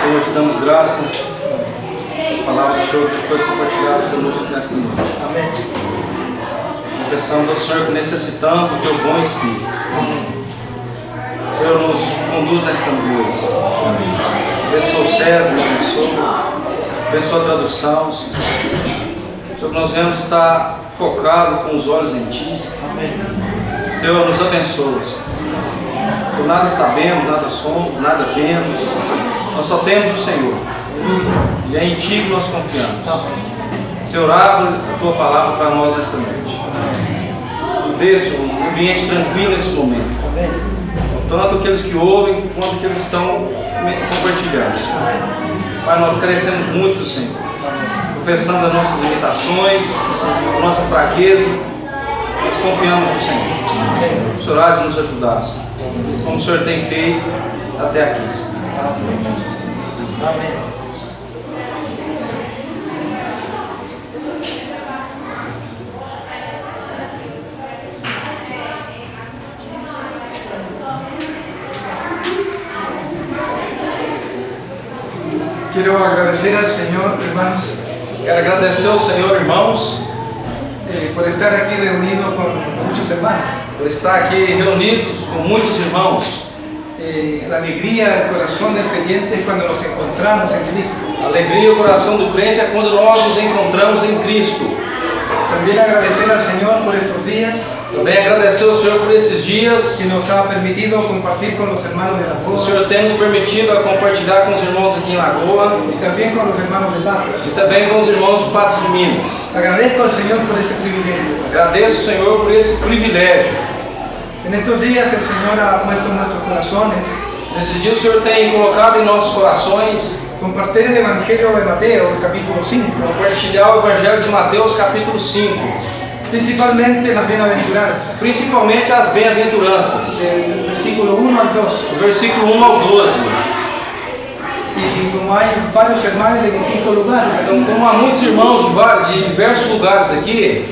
Senhor, te damos graça. A palavra do Senhor que foi compartilhada conosco nessa noite. Amém. Confessamos ao Senhor que necessitamos do Teu bom Espírito. Senhor, nos conduz nessa noite. Abençoa o César, abençoa a tradução. Senhor, nós vamos estar focados com os olhos em Ti. Senhor, nos abençoa. Senhor, nada sabemos, nada somos, nada vemos. Nós só temos o Senhor. E é em Ti que nós confiamos. Senhor, abre a Tua palavra para nós nessa noite. Nos dê, Senhor, um ambiente tranquilo nesse momento. Tanto aqueles que ouvem, quanto aqueles que estão compartilhando. Pai, nós carecemos muito do Senhor. Confessando as nossas limitações, a nossa fraqueza, nós confiamos no Senhor. O Senhor há de nos ajudar, Senhor. Como o Senhor tem feito até aqui, Senhor. Amém. Quiero agradecer al Señor, hermanos, Quero agradecer ao Senhor, irmãos, por estar aquí reunidos con muchos hermanos. por estar aqui reunidos com muitos irmãos. La alegría del corazón del creyente es cuando nos encontramos en Cristo. A alegria e o coração do crente é quando nós nos encontramos em Cristo. También agradecer al Señor por estos días Também agradecer ao Senhor por esses dias. que nos ha permitido compartir con los hermanos de la O Lagoa Senhor tem nos permitido a compartilhar com os irmãos aqui em Lagoa y también con los hermanos de Patos. e também com os irmãos de Patos de Minas. Agradezco al Señor por ese privilegio. Agradeço ao Senhor por esse privilégio. En estos días el Señor ha puesto en nuestros corazones Nesse dia o Senhor tem colocado em nossos corações compartir el Evangelio de Mateo, el capítulo 5, compartilhar o Evangelho de Mateus capítulo 5, principalmente las bienaventuranzas, principalmente as bem-aventuranças, del versículo 1 al 12. do versículo 1 ao 12. Y como hay varios hermanos de distintos lugares, Então, como há muitos irmãos de diversos lugares aqui,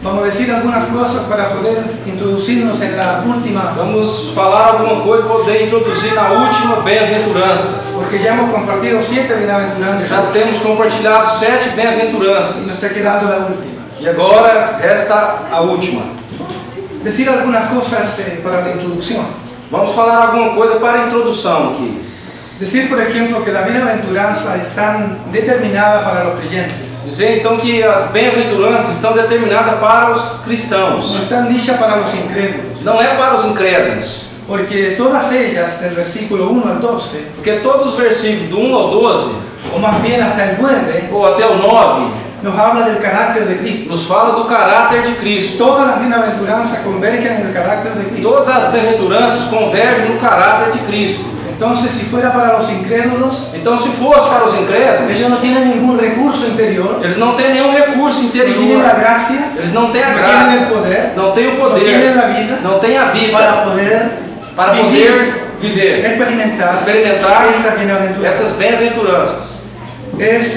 vamos a decir algunas cosas para poder introducirnos en la última, vamos falar alguma coisa para poder introduzir na última bem-aventurança. porque ya hemos compartido 7 bienaventuranzas Já temos compartilhado 7 y bem-aventuranças. nos está quedando la última. E agora resta a última. Decir algunas cosas para la introducción. Vamos falar alguma coisa para a introdução aqui. Decir, por ejemplo, que las bienaventuranzas están determinadas para los creyentes. Dizer então que as bem-aventuranças estão determinadas para os cristãos. No están dichas para los incrédulos. Não é para os incrédulos. Porque todas ellas, del versículo 1 al 12, Porque todos os versículos do 1 ao 12, o más bien hasta el 9, ou até o 9, nos habla del carácter de Cristo. nos fala do caráter de Cristo. Todas las bienaventuranzas convergen en el carácter de Cristo. Todas as bem-aventuranças convergem no caráter de Cristo. Entonces, si fuera para los incrédulos, Então, se fosse para os incrédulos, ellos no tienen ningún recurso interior, eles não têm nenhum recurso no tienen la interior. gracia, Eles não têm a no tienen el graça, poder, não têm o no tienen la poder, vida não têm a para vida poder para poder viver, experimentar experimentar estas bienaventuranzas. essas bem-aventuranças. Es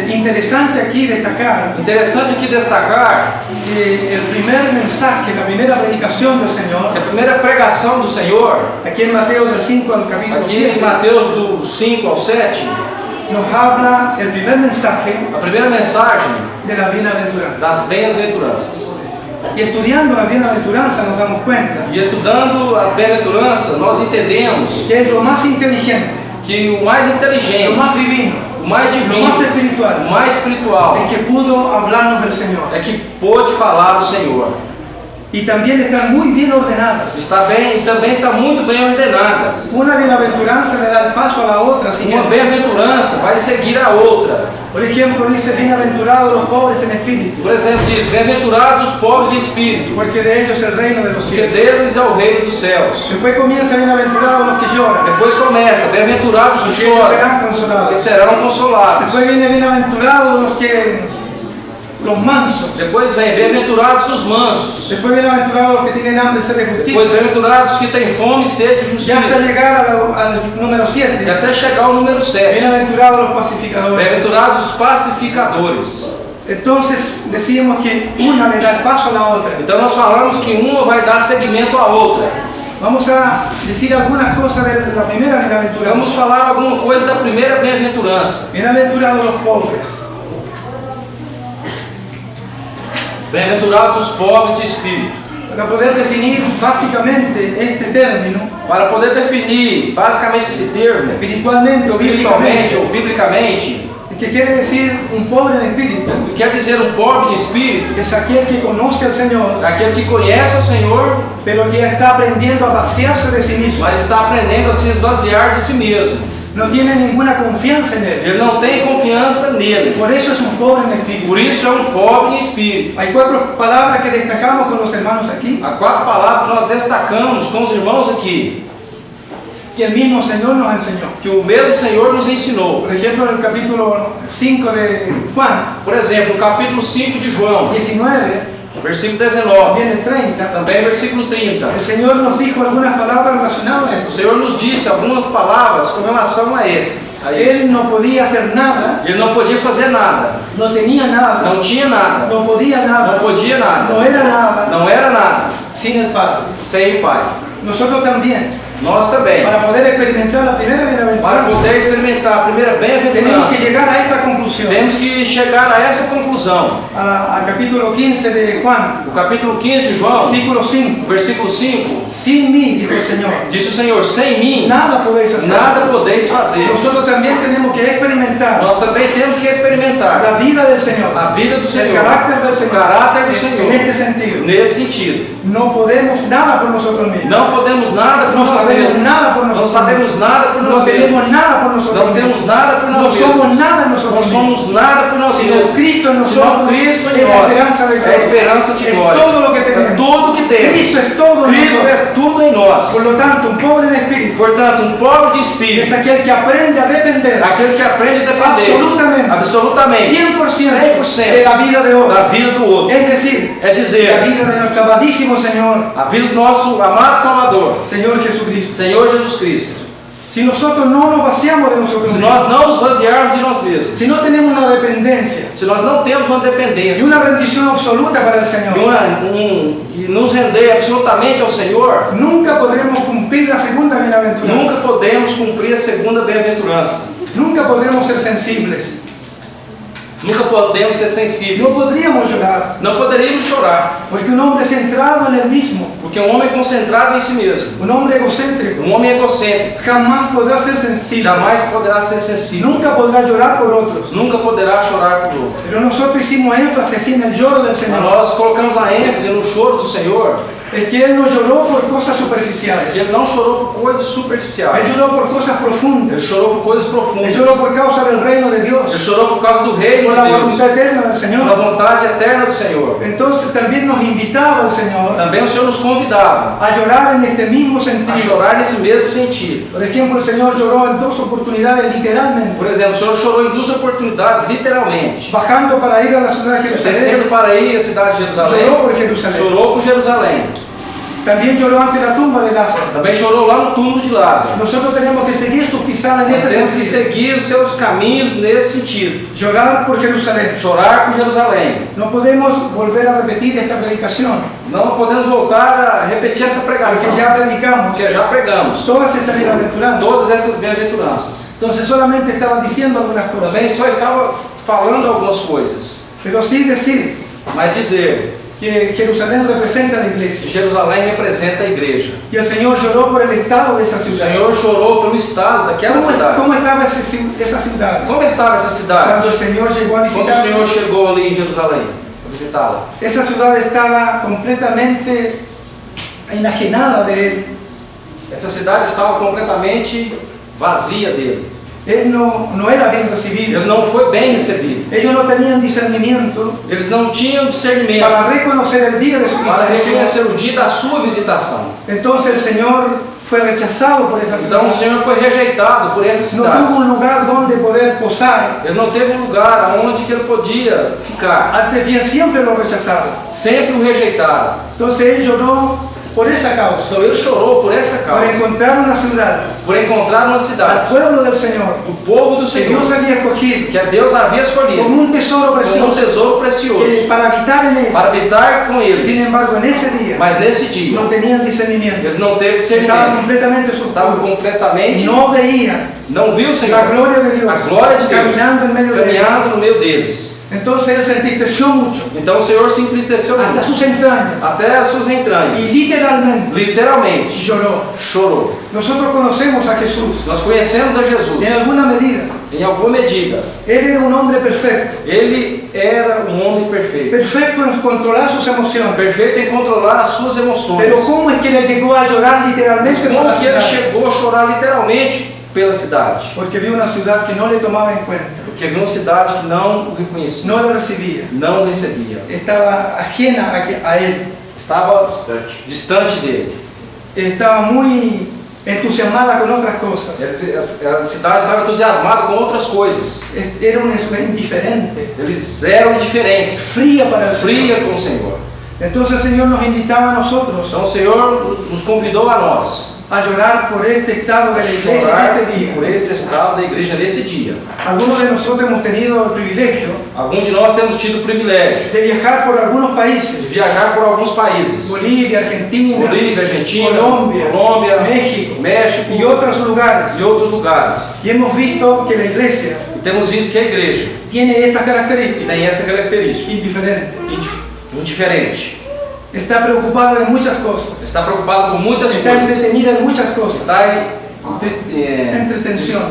interesante aquí destacar Interessante aqui destacar que el primer mensaje, la primera predicación del Señor, que a primeira pregação do Senhor, aquí en Mateo del 5 al capítulo aqui 7, em Mateus do 5 ao 7, nos habla el primer mensaje a primeira mensagem de las bienaventuranzas. das bem-aventuranças. Y estudiando las bienaventuranzas nos damos cuenta E estudando as bem-aventuranças, nós entendemos que es lo más inteligente, que o mais lo inteligente, más divino, o mais lo divino, más o espiritual, mais espiritual, es que pudo hablarnos del Señor. é que pôde falar do Senhor. Y también están muy bien ordenadas. Está bem e também está muito bem ordenadas. Una bienaventuranza le da el paso a la otra. Uma Siguiente. bem-aventurança vai seguir a outra. Por ejemplo, dice, bienaventurados los pobres en espíritu, Por exemplo, diz: bem-aventurados os pobres de espírito, porque de ellos es el reino de los porque cielos. deles é o reino dos céus. Después comienza, bienaventurados los que lloran, Depois começa: bem-aventurados os que porque ellos choram, serán porque consolados. serão consolados. Después viene, bienaventurados los mansos. Depois vem: bem-aventurados os mansos. Después, bienaventurados los que tienen hambre y sed de Depois, justicia. bem-aventurados que têm fome e sede de Ya hasta justiça. llegar al número E 7. até chegar ao número 7. Bienaventurados los pacificadores. Bem-aventurados os pacificadores. Entonces decíamos que una le da el paso a la otra. Então nós falamos que uma vai dar seguimento à outra. Vamos a decir algunas cosas de la primera bienaventuranza. Vamos falar alguma coisa da primeira bem-aventurança. Bienaventurados los pobres. Bem-aventurados os pobres de espírito. Para poder definir básicamente este término, Para poder definir basicamente esse termo, espiritualmente o espiritualmente bíblicamente, ou biblicamente, que quiere decir un pobre en espíritu, o que quer dizer um pobre de espírito, es aquel que conoce al Señor, é aquele que conhece o Senhor, pero que está aprendiendo a vaciarse de sí mismo. mas está aprendendo a se esvaziar de si mesmo. No tiene ninguna confianza en Él. Ele não tem confiança nele. Por eso es un pobre en espíritu. Por isso é um pobre de espírito. Hay 4 palabras que destacamos con los hermanos aquí, Há 4 palavras que nós destacamos com os irmãos aqui, que el mismo Señor nos enseñó. que o mesmo Senhor nos ensinou. Por ejemplo, en el capítulo 5 de Juan, Por exemplo, no capítulo 5 de João, 19, versículo 19, también el 30, também versículo 30. el Señor nos dijo algunas palabras relacionadas a O esto. Senhor nos disse algumas palavras com relação a isso. Él no podía hacer nada, Ele não podia fazer nada, no tenía nada, não tinha nada, no podía não nada, podia nada, no era nada não era nada sin el Padre. sem o Pai. Nosotros también, Nós também, para poder experimentar la primera para bienaventuranza, poder experimentar a primeira tenemos que bem-aventurança, llegar a esta conclusión. temos que chegar a essa conclusão. Al capítulo 15 de Juan, O capítulo 15 de João, versículo 5. versículo 5, Sin mí, dijo el Señor, disse o Senhor: sem mim, nada podéis hacer. nada podeis fazer. Nosotros también tenemos que experimentar Nós também temos que experimentar la vida del Señor, a vida do el Senhor, carácter del o Señor, caráter do en Senhor, este sentido. nesse sentido. No podemos nada por nosotros mismos. Não podemos nada por No nós sabemos mesmos. nada por Não nosotros sabemos mismos. nada por No nós mesmos. tenemos nada por nosotros Não temos mismos. nada por No nós somos mesmos. nada en Não nosotros mismos. somos nada por nós Sino mesmos. Cristo en Senão nosotros Cristo es em la nós. esperanza de É a gloria. esperança de Es glória. todo lo que É tenemos. tudo que temos. Cristo es todo en Cristo nosotros. é tudo em nós. Por lo tanto, un pobre en espíritu Portanto, um pobre de es espírito, aquel que aprende a depender aquele que aprende a depender absolutamente, absolutamente, 100% de la vida de otro. da vida do outro. Es decir, É la dizer, vida de nuestro amadísimo Señor, a vida do nosso amado Salvador, Señor Jesucristo. Senhor Jesus Cristo. Si nosotros no nos vaciamos de nosotros Se mismos, nós não nos vaziarmos de nós mesmos, si no tenemos una dependencia se nós não temos uma y dependência una rendición absoluta para el Señor, e nos render absolutamente ao Senhor, nunca podremos cumplir la segunda bienaventuranza. nunca podemos cumprir a segunda bem-aventurança. Nunca podremos ser sensibles. Nunca podemos ser sensíveis. No podríamos llorar, Não poderíamos chorar, porque un hombre centrado en él mismo, porque um homem concentrado em si mesmo, un hombre egocéntrico, um homem egocêntrico, jamás podrá ser sensible. jamais poderá ser sensível. Nunca podrá llorar por otros. Nunca poderá chorar por outro. Pero nosotros hicimos énfasis así en el lloro del Mas Señor. nós colocamos a ênfase no choro do Senhor. Es que Él no lloró por cosas superficiales. Ele não chorou por coisas Él superficiais. lloró por cosas Ele profundas. chorou por coisas Él profundas. lloró por causa del reino de Ele Dios, chorou por causa do reino por de la Deus, voluntad eterna del pela Señor. vontade eterna do Senhor. Entonces también nos invitaba el Señor Também o Senhor nos convidava a llorar en este mismo a sentido. chorar nesse mesmo sentido. Por ejemplo, el Señor lloró en 2 oportunidades literalmente, Por exemplo, o Senhor chorou em 2 oportunidades, literalmente. bajando para ir a la ciudad de Descendo Jerusalén. para ir à cidade de Jerusalém. Lloró por Jerusalén. Chorou por Jerusalém. También lloró ante la tumba de Lázaro. Também chorou lá no túmulo de Lázaro. Nosotros tenemos que seguir sus pisadas en Nós este temos que sentido. seguir os seus caminhos nesse sentido. Llorar por Jerusalén. Chorar por Jerusalém. No podemos volver a repetir esta predicación, Não podemos voltar a repetir essa pregação, porque ya predicamos porque já pregamos todas estas bienaventuranzas. todas essas bem-aventuranças. Entonces solamente estaba diciendo algunas cosas, Também só estava falando algumas coisas, pero sí decir mas dizer que Jerusalén representa a la que iglesia. Jerusalém representa a igreja. Y el Señor lloró por el estado de esa O ciudad. Senhor chorou pelo estado daquela cidade. ¿Cómo estaba esa ciudad? Como estava essa cidade? Cuando el Señor llegó a Quando o visitar, Senhor chegou ali em Jerusalém para visitá-la. esa ciudad estaba completamente enajenada de Él. Essa cidade estava completamente vazia dele. Él no era bien recibido. Ele não foi bem recebido. Ellos no tenían discernimiento Eles não tinham discernimento para reconocer el día de su para visitación. reconhecer o dia da sua visitação. Entonces el Señor fue rechazado por esa Então ciudad. o Senhor foi rejeitado por essa No cidade. tuvo un lugar donde poder posar. Ele não teve um lugar onde que ele podia ficar. Antes bien siempre lo rechazaron. Sempre o rejeitaram. Entonces él lloró por esa causa, Então ele chorou por essa por causa, encontrar una ciudad, por encontrar uma al cidade, pueblo del Señor, o povo do que Dios Senhor, había escogido que Deus havia escolhido como un tesoro como um precioso, tesouro precioso para habitar en para él. habitar com Sin eles. embargo, en ese día Mas nesse dia, no tenían discernimiento, eles não teve estaban discernimento, completamente estavam oscuros, completamente, no veían não viu o Senhor, la gloria de Dios a glória de Deus, caminando en medio de ellos. caminhando no meio deles. Entonces él se entristeció mucho, Então o Senhor se entristeceu hasta muito, sus entrañas, até as suas y entranhas, literalmente literalmente lloró. chorou. Nosotros conocemos a Jesús, Nós conhecemos a Jesus, en alguna medida. em alguma medida. Él era un hombre perfecto, Ele era um homem perfeito, perfecto en controlar sus emociones. perfeito em controlar as suas emoções. Pero ¿cómo es que le llegó a llorar Mas literalmente por como la que ele ciudad? chegou a chorar literalmente pela cidade? Porque vio una ciudad que no le tomaba en cuenta, Porque viu uma cidade que não o reconhecia, no le recibía, não o recebia, estaba ajena a él, estava distante dele. estaba muy entusiasmada con otras cosas, A cidade estava entusiasmada com outras coisas. era una ciudad indiferente, Eles eram indiferentes, fría para el fria Señor. com o Senhor. Entonces el Señor nos invitaba a nosotros Então o Senhor nos convidou a nós a llorar por este estado de la iglesia chorar en este día. por esse estado da igreja nesse dia. Algunos de nosotros hemos tenido el privilegio Alguns de nós temos tido o privilégio de viajar por algunos de países, viajar por alguns países. Bolivia, Argentina, Bolívia, Argentina, Colômbia, México México y otros lugares. e outros lugares. Y hemos visto que la iglesia E temos visto que a igreja tiene estas características tem essa característica, indiferentes. indiferente. Está preocupada de muchas cosas, Está preocupado com muitas está coisas. entretenida en muchas cosas, Está entretención,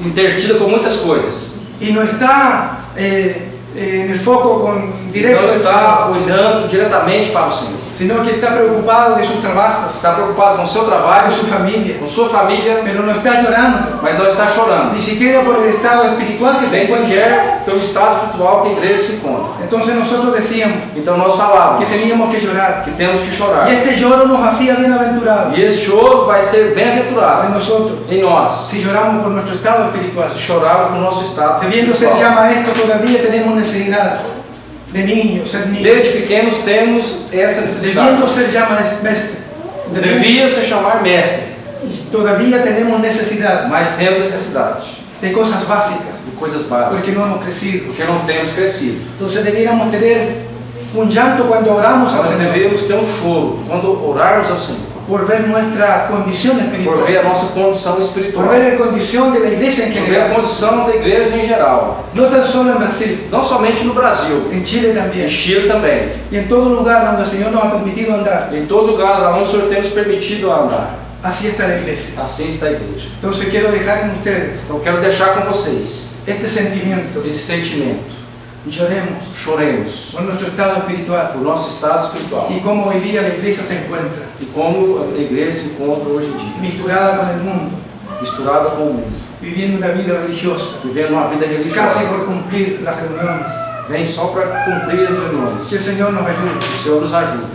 entretida com muitas coisas. y no está en el foco con directo Não del está Señor, olhando diretamente para o Senhor. sino que está preocupado de sus trabajos, Está preocupado com o seu trabalho, de su familia, com sua família, pero no está llorando, mas não está chorando. ni siquiera por el estado espiritual que se Nem encuentra. sequer pelo estado espiritual que a igreja se encontra. Entonces nosotros decíamos Então nós que falávamos teníamos que llorar, que temos que y chorar. este lloro nos hacía bienaventurados E esse choro vai ser en bem-aventurado nosotros, em nós, si lloramos por nuestro estado espiritual. se chorarmos por nosso estado Debiendo ser espiritual. ya maestros, todavía tenemos necesidad de niños, ser niños. Desde pequenos temos essa necessidade. Debiendo ser ya maestros, Devia se chamar mestre, todavía tenemos necesidad mas temos necessidade de cosas básicas, de coisas porque básicas, no hemos crecido. porque não temos crescido. Entonces debiéramos tener un llanto cuando oramos al Nós Señor, devemos ter um choro quando orarmos ao Senhor, por ver nuestra condición por espiritual, ver a nossa condição por espiritual, ver la condición de la iglesia en por ver a general, condição da igreja em geral, no tan solo en Brasil, não somente no Brasil, en Chile em también, Chile também, y en todo lugar donde el Señor nos ha permitido andar. em todos os lugares onde o Senhor tem nos permitido andar. Así está la iglesia. Assim está a igreja. Entonces quiero dejar en ustedes Então quero deixar com vocês este sentimiento. esse sentimento. Lloremos Choremos por nuestro estado espiritual por nosso estado espiritual y cómo hoy día la iglesia se encuentra e como a igreja se encontra hoje em dia, misturada con el mundo, misturada com o mundo, viviendo una vida religiosa, vivendo uma vida casi religiosa. por cumplir las reuniones. Vem só para cumprir as reuniões. Que el Señor nos ayude. O Senhor nos ajuda.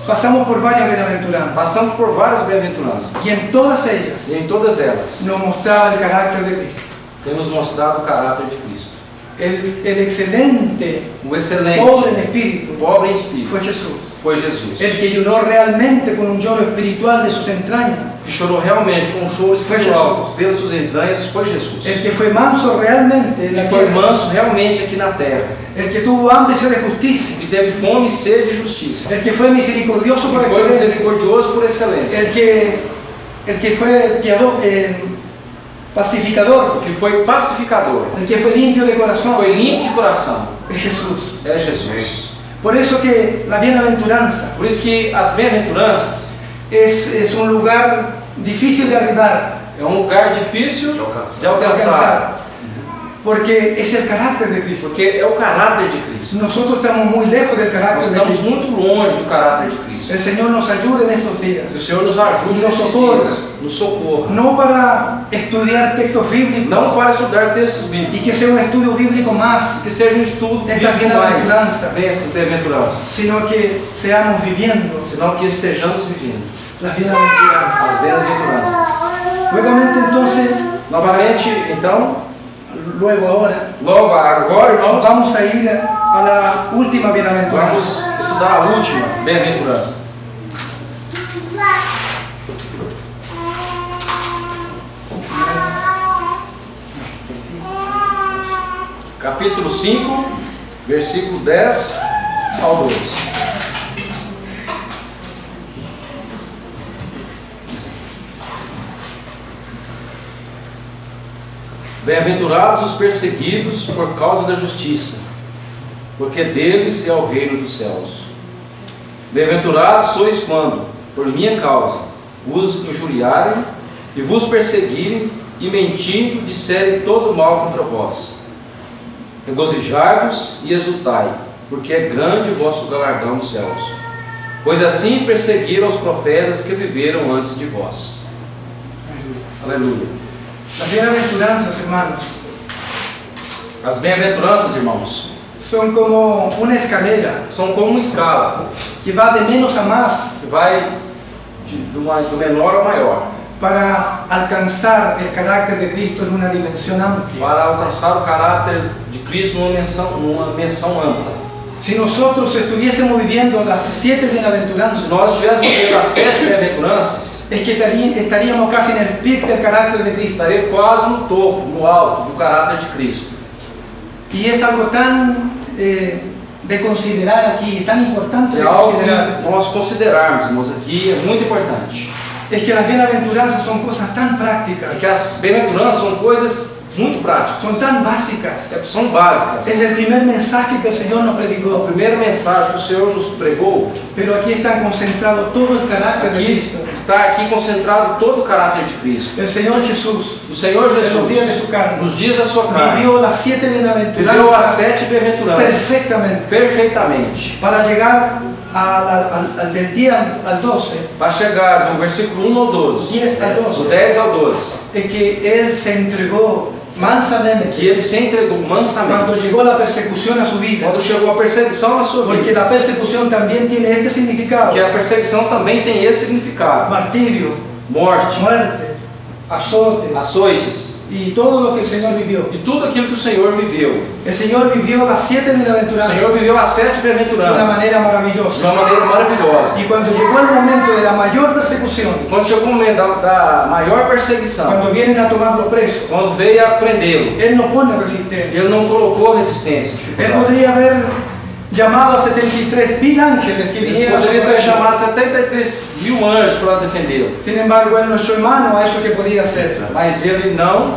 Pasamos por varias bienaventuranzas Passamos por várias bem-aventuranças y en todas ellas e em todas elas nos mostraba el carácter de Cristo. temos mostrado o caráter de Cristo. El excelente, O excelente, pobre en espíritu, pobre em espírito, fue Jesús. foi Jesus. El que lloró realmente con un lloro espiritual de sus entrañas. Que chorou realmente com um choro espiritual pelas suas entranhas foi Jesus. El que fue manso realmente en Que la foi tierra. manso realmente aqui na terra. El que tuvo hambre y sed de justicia. Que teve fome e sede de justiça. El que fue misericordioso por Que foi excelencia. misericordioso por excelência. El que fue pacificador. Que foi pacificador. El que fue limpio de Que corazón. foi limpo de coração. Es Jesús. É Jesus. Por eso que la bienaventuranza Por isso que as bem-aventuranças es un lugar difícil de arribar, é um lugar difícil de alcançar. porque es el carácter de Cristo. Porque é o caráter de Cristo. Nosotros estamos muy lejos del Nós carácter de estamos Cristo. muito longe do caráter de Cristo. El Señor nos ayude en estos días, Que o Senhor nos ajude Nos nesses socorra. dias, nos socorra. no para estudiar textos bíblicos Não para estudar textos y bíblicos, que sea un estudio bíblico más, que seja um estudo Esta bíblico bem-aventurança. mais dessas bem-aventuranças, sino que seamos viviendo senão que estejamos vivendo las bienaventuranzas. as bem-aventuranças. Nuevamente entonces, Novamente, então, luego ahora, logo agora, irmãos, vamos a ir a la última bienaventuranza. vamos estudar a última bem-aventurança. capítulo 5, versículo 10 ao 12. Bem-aventurados os perseguidos por causa da justiça, porque deles é o reino dos céus. Bem-aventurados sois quando, por minha causa, vos injuriarem e vos perseguirem e mentindo disserem todo mal contra vós. Regozijai-vos e exultai, porque é grande o vosso galardão nos céus. Pois assim perseguiram os profetas que viveram antes de vós. Aleluia. Las bienaventuranzas, hermanos, As bem-aventuranças, irmãos, son como una escalera são como uma escala que va de menos a más que vai do menor ao maior, para alcanzar el carácter de Cristo en una dimensión amplia. para alcançar o caráter de Cristo numa menção ampla. Si nosotros estuviésemos viviendo las 7 Se bienaventuranzas, nós estivéssemos vivendo as 7 bem-aventuranças, es que estaríamos casi en el pic del carácter de Cristo. estaria quase no topo, no alto do caráter de Cristo. Y es algo tan de considerar aquí, tan importante de É algo considerar, que nós considerarmos, irmãos, aqui é muito importante. es que las bienaventuranzas son cosas tan É prácticas, que as bem-aventuranças são coisas muito práticas, son tan básicas. são básicas. Es el primer mensaje que el Señor nos A predicó, primeira mensagem que o Senhor nos pregou, pero aquí está concentrado todo el carácter de aqui Cristo. está aqui concentrado todo o caráter de Cristo. El Señor Jesús, O Senhor en los días de Jesus, su carne, nos dias da sua carne, vivió las 7 viveu as bienaventuranzas 7 bem-aventuranças perfectamente. perfeitamente, Para llegar del día al 12, para chegar do versículo 1 ao 12, 10 al 12, do 10 ao 12, es que Él se entregó mansamente que ele se entregou cuando mansamente llegó la persecución a su vida. quando chegou a perseguição na sua Porque vida, la persecución también tiene este significado: que a perseguição também tem esse significado: martirio, morte, muerte, azote açoites y todo lo que el Señor vivió. e tudo aquilo que o Senhor viveu. El Señor vivió las 7 O bienaventuranzas Senhor viveu as 7 de una bem-aventuranças manera de maravillosa. uma maneira maravilhosa. Y cuando llegó el momento de la mayor persecución, Quando chegou o momento da maior perseguição, cuando vienen a tomarlo preso, quando veio a prendê-lo, Él no pone resistencia. ele não colocou resistência. Él podría haber llamado a 73.000 ángeles que Ele vinieran a poderia ter socorrerlo. chamado 73 mil anjos para defendê-lo, Sin embargo, Él no echó mano a eso que podía hacer. mas ele não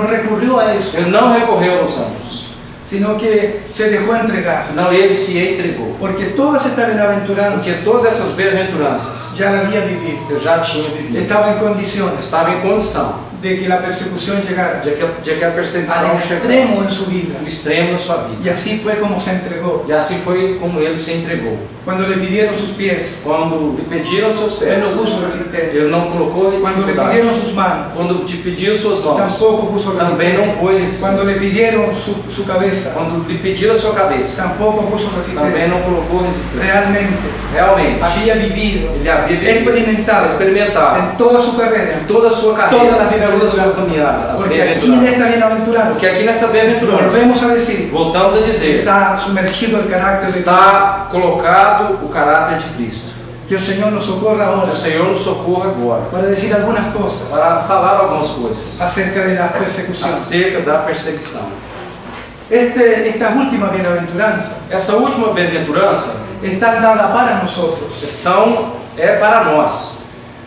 recurrió a eso, Ele não recorreu aos anjos, sino que se dejó entregar. senão ele se entregou. Porque todas estas Porque bienaventuranzas todas essas bem-aventuranças ya la había vivido. eu já tinha vivido. Estaba en condiciones Estava em condição de que la persecución llegara de que a perseguição al extremo chegasse en su vida. no extremo na sua Y vida. así fue como se entregó. E assim foi como ele se entregou. Cuando le pidieron sus pies, Quando lhe pediram seus Él pés, no puso resistencia. ele não colocou Cuando le dificuldade. pidieron sus manos, Quando te pediu suas mãos, tampoco puso também não resistencia. pôs Cuando le resistência. pidieron su cabeza, Quando lhe pediram a sua cabeça, tampoco puso também resistencia. não colocou resistência. Realmente Realmente, había vivido, ele havia vivido, experimentado en toda su carrera, em toda a sua carreira, todas las toda a sua bienaventuranzas. caminhada, as Porque aquí en bem-aventuranças. esta bienaventuranza, Porque aqui nessa bem-aventurança, volvemos a decir, voltamos a dizer, está sumergido el carácter de Cristo. está colocado o caráter de Cristo. Que el Señor nos socorra Que ahora o Senhor nos socorra agora para decir algunas cosas para falar algumas coisas acerca de la persecución. acerca da perseguição. Estas últimas bienaventuranzas Essa última bem-aventurança están dadas para nosotros. é para nós.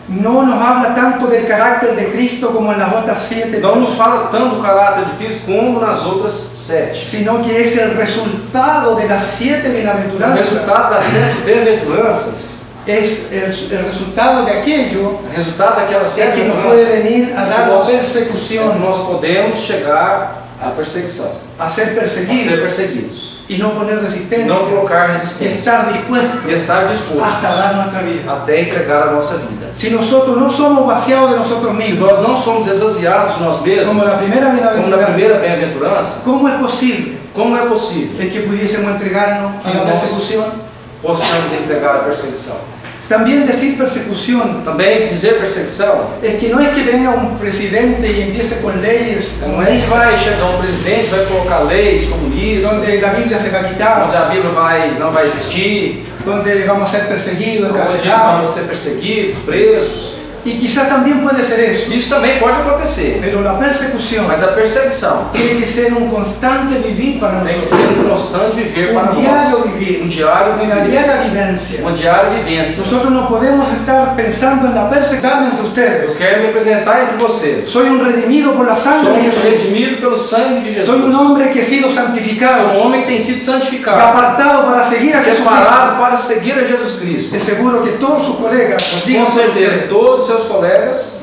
No nos habla tanto del carácter de Cristo como en las otras 7, Não nos fala tanto do caráter de Cristo como nas outras 7. sino que es el resultado de las 7 O bienaventuranzas. resultado das 7 bem-aventuranças, Es el resultado de aquello o resultado daquelas es 7 que nos puede bem-aventuranças, venir a é dar que la nós persecución, podemos chegar à perseguição, a ser a ser perseguidos perseguidos, y no poner e resistencia, não colocar y resistência, estar dispuestos e estar dispostos hasta dar nuestra vida. até entregar a nossa vida. Si nosotros no somos vaciados de nosotros Se mismos, nós não somos esvaziados de nós mesmos, como la primera como na bienaventuranza, primeira bem-aventurança, ¿cómo es posible como é possível que pudiésemos entregarnos a la Nós- persecución? possamos entregar a perseguição? También decir persecución Também dizer perseguição, es que no es que venga un presidente y empiece con leyes não é que vai chegar um presidente, vai colocar leis comunistas, donde la Biblia se va a onde quitar, a Bíblia não vai existir, donde vamos a ser perseguidos, onde encarcelados. vamos ser perseguidos, presos. Y quizás también puede ser eso. Isso também pode acontecer. Pero la persecución Mas a perseguição tiene que ser un constante vivir para tem que nosotros. ser um constante viver para Un diario nós. vivir. Um diário Una viver. diaria vivencia. Uma diária vivência. Nosotros no podemos estar pensando en la persecución entre Eu ustedes. quero me apresentar entre vocês. Soy un redimido por la sangre de Somos Jesús. redimidos pelo sangue de Jesus. Soy un hombre que he sido Sou santificado, um homem que tem sido santificado, apartado para seguir a Jesucristo. separado para seguir a Jesus Cristo. Es seguro que todos sus colegas Com digan certeza, todos os seus colegas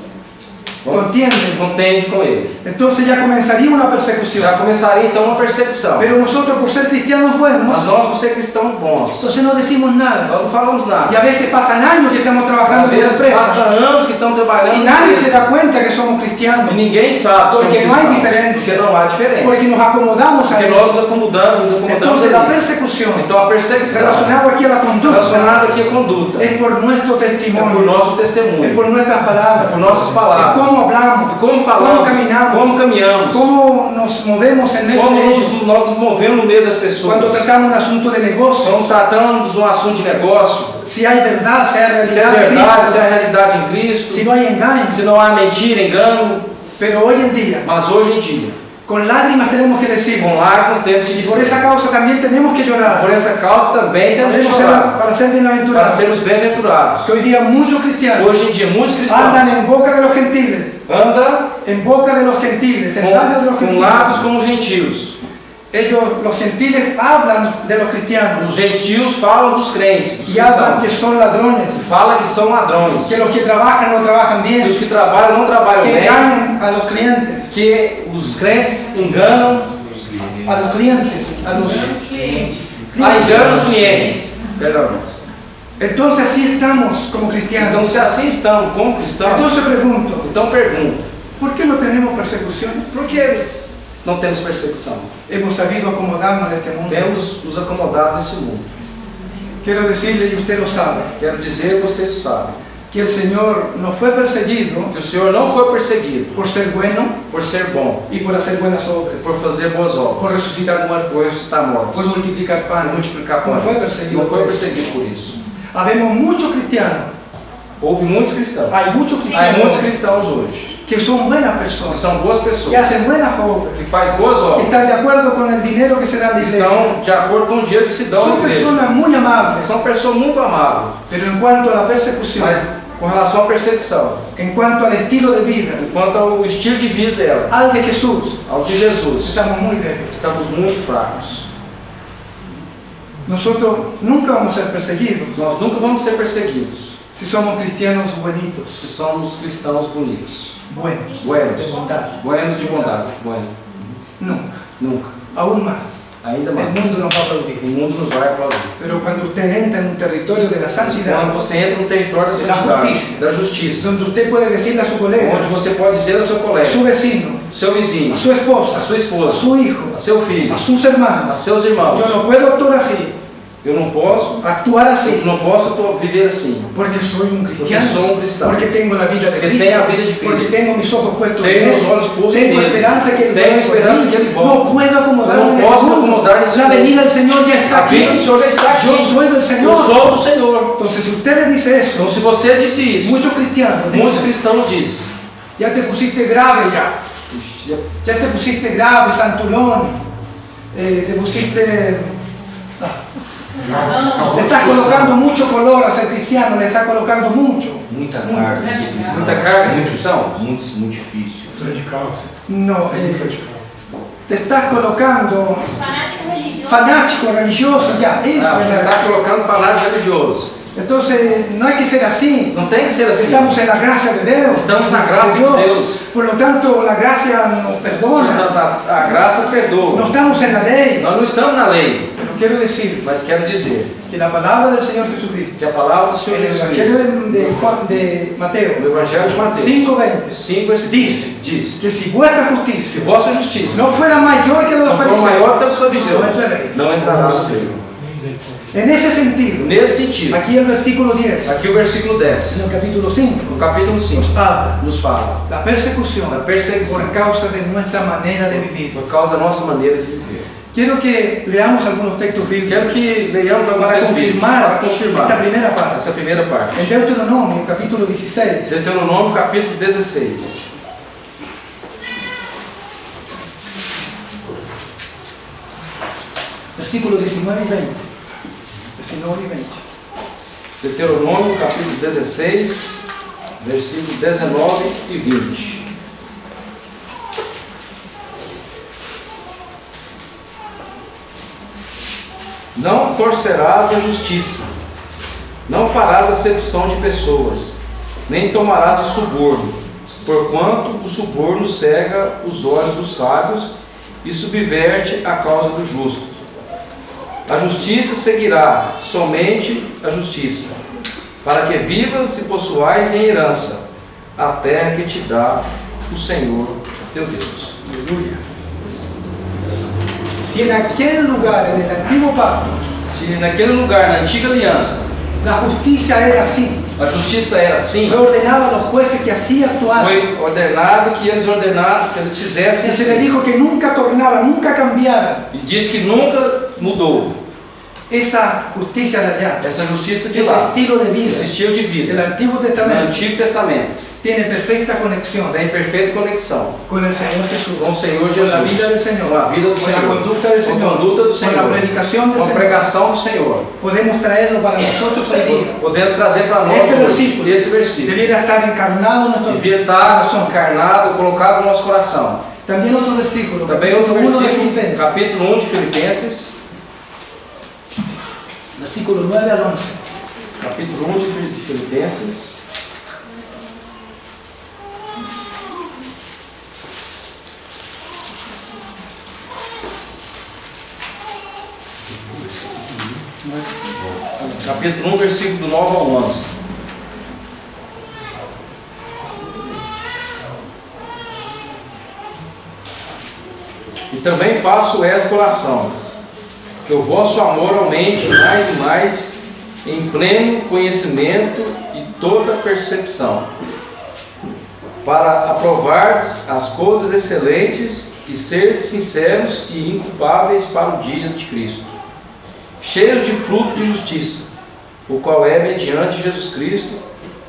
entienden. contendem com ele. Entonces ya comenzaría una persecución. Já começaria então uma perseguição. Pero nosotros, por ser cristianos buenos, Mas nós, por ser cristãos bons, entonces no decimos nada. nós não falamos Y nada. a veces pasan años que estamos trabajando Às en la vezes empresa passa anos que estão trabalhando y na nadie se empresa. da cuenta que somos cristianos, E ninguém sabe sobre Porque não há cristãos, diferença. porque não há diferença. porque nos acomodamos a Porque él. nós nos acomodamos Entonces la ali. persecución, Então a perseguição relacionada aquí a la conducta, relacionada aqui à conduta es por nuestro é por testimonio, nosso es testemunho, por nuestras é palabras, por nossas es palavras, cómo hablamos, como falamos, cómo caminamos, como caminhamos, cómo nos movemos en medio como de ellos. nós nos movemos no meio das pessoas. Cuando tratamos un asunto de negocio, Estamos tratando de um assunto de negócio, si hay verdad, si hay se é realidad, en verdade, Cristo, se é realidade em Cristo, si no hay engaño. se não há mentira, engano, Pero hoy en día, mas hoje em dia, con lágrimas tenemos que decir, com lágrimas temos que y por dizer. esa causa también tenemos que llorar, Por essa causa também temos que chorar, para ser para bienaventurados. sermos bem-aventurados. Que hoy día muchos cristianos Hoje em dia, muitos andan cristãos en boca de los gentiles, andam en boca de los gentiles, en labios de los com gentiles. lábios como os gentios. Ellos, los gentiles, hablan de los cristianos Os gentios falam dos crentes, dos y hablan que cristãos. son ladrones, Fala que são ladrões, que los que trabajan no trabajan que bien, os que trabalham não trabalham que bem, engañan a los clientes, que os crentes enganam, a los clientes, a los enganam os clientes. Perdão. Entonces así estamos como Então, cristianos. se assim estamos como cristãos, Entonces pregunto, então pergunto, ¿por qué no tenemos persecuciones? por que não temos perseguição? Hemos sabido acomodarnos en este mundo. Temos nos acomodado nesse mundo. Quiero decirle, y usted lo sabe, Quero dizer, vocês sabem, que el Señor no fue perseguido que o Senhor não foi perseguido por ser bueno por ser bom, y por hacer buenas obras, por fazer boas por obras, resucitar muertos, por ressuscitar mortos, por multiplicar pan, por multiplicar no pães. fue perseguido Não foi por eso. perseguido por isso. Habemos muchos cristianos, Houve muitos cristãos. hay muchos Há cristianos muitos cristãos hoje que son buenas que personas, são boas que pessoas, hacen buenas obras, que fazem boas que obras, están de acuerdo con el dinero que se da a la que iglesia. estão de acordo com o dinheiro que se dão Son na igreja. personas muy amables, São pessoas muito amáveis, pero en cuanto a la persecución, mas com relação à perseguição, en cuanto al estilo de vida, quanto ao estilo de vida dela, al de Jesús, ao de Jesus, estamos muy débiles. estamos muito fracos. Nosotros nunca vamos a ser perseguidos Nós nunca vamos ser perseguidos si somos cristianos se buenitos, somos cristãos bonitos, buenos, buenos, de bondad. buenos de bondade, bueno. Nunca, Nunca, aún más. ainda El mais. mundo nos va a O aplaudir. mundo nos vai aplaudir. Pero cuando usted entra en un territorio de la Quando santidad, você entra no território da Da santidade, justiça. da justiça, donde usted puede decirle a su colega, onde você pode dizer ao seu a colega, su vecino, seu vizinho, a su esposa, a sua a esposa, su hijo, a seu filho, a sus a hermanos, seus irmãos, yo no puedo actuar así, eu não posso viver assim, porque soy un porque cristiano, sou um cristão, porque tengo la vida de porque Cristo, tenho a vida de porque Cristo, tengo mis ojos puestos en tenho Él, os olhos postos tengo nele, esperanza que Él tenho vuelva por esperança mí. que Ele volta. No puedo acomodarme Não en posso el me mundo. acomodar nesse La mundo. venida del Señor ya está A aquí. vida do Senhor já está aqui. Yo soy del Eu Señor. sou do Senhor. Entonces, si usted le dice eso, Então, se você disse isso, muchos cristianos muitos dicen, cristãos dizem, ya te pusiste grave ya. Ya te pusiste grave, santulón, te pusiste... Le estás colocando mucho color a ser cristiano, le estás colocando mucho. Muita carga, muita carga ser cristão. muito difícil. No, te estás colocando Fanático religioso. fanático, religioso, ya, eso Você es. está colocando fanático religioso. Entonces, no hay que ser así. Não tem que ser assim. Estamos en la gracia de Dios. Estamos na graça de Deus. Por lo tanto, la gracia nos perdona. Portanto, a graça No perdoa. estamos en la ley. Nós não estamos na lei, Pero quiero decir mas quero dizer que la palabra del Señor Jesucristo, que a palavra do Senhor en el Jesus Evangelio Cristo, de Mateo no Evangelho de Mateus 5:20, 5, diz que si vuestra que justicia vossa justiça no fuera mayor que la de não los for fariseos, maior que a dos no fariseus, entraréis. não entrará no céu. En ese sentido, Nesse sentido, aquí el versículo 10, aqui o versículo 10, en el capítulo 5, no capítulo 5, nos habla nos fala la persecución da perseguição por causa de nuestra manera de vivir. por causa da nossa maneira de viver. Quiero que leamos algunos textos bíblicos Quero que leiamos alguns para textos bíblicos confirmar para confirmar esta primera parte. essa primeira parte. En Deuteronomio, capítulo 16, Deuteronômio, capítulo 16. versículos 19 y 20. 19 y 20. Deuteronômio, capítulo 16, versículos 19 e 20. Não torcerás a justiça, não farás acepção de pessoas, nem tomarás o suborno, porquanto o suborno cega os olhos dos sábios e subverte a causa do justo. A justiça seguirá somente a justiça, para que vivas e possuais em herança a terra que te dá o Senhor teu Deus. Aleluya. Si en aquel lugar, en el antiguo pacto, Se naquele lugar, na antiga aliança, la justicia era así, a justiça era assim, fue ordenado a los jueces que así actuaran. foi ordenado que eles fizessem Y se le assim. dijo que nunca tornara, nunca cambiara E diz que nunca mudou esa justicia de allá, essa justiça de ese lá, estilo de vida. esse estilo de El vida. Antiguo No Testamento Antigo Testamento tiene perfecta conexión tem perfeita conexão con el Señor Jesús, com o Senhor con Jesus, la vida del Señor, com a vida do con la Senhor, conducta del com a Señor, conduta do con la Senhor, predicación del com a Señor. pregação do Senhor. Podemos traerlo para nosotros hoy día. Podemos trazer para nós Este hoje versículo esse versículo. debiera estar encarnado en nuestro Devia estar encarnado, colocado no nosso coração. También otro versículo, Também outro capítulo 1 de versículo, Filipenses, capítulo 1 de Filipenses, versículo 9 al 11. capítulo 1 de Filipenses. Capítulo 1, versículo do 9 ao 11. E também faço esta oração, que o vosso amor aumente mais e mais em pleno conhecimento e toda percepção, para aprovardes as coisas excelentes e serdes sinceros e inculpáveis para o dia de Cristo, cheios de fruto de justiça, o qual é mediante Jesus Cristo,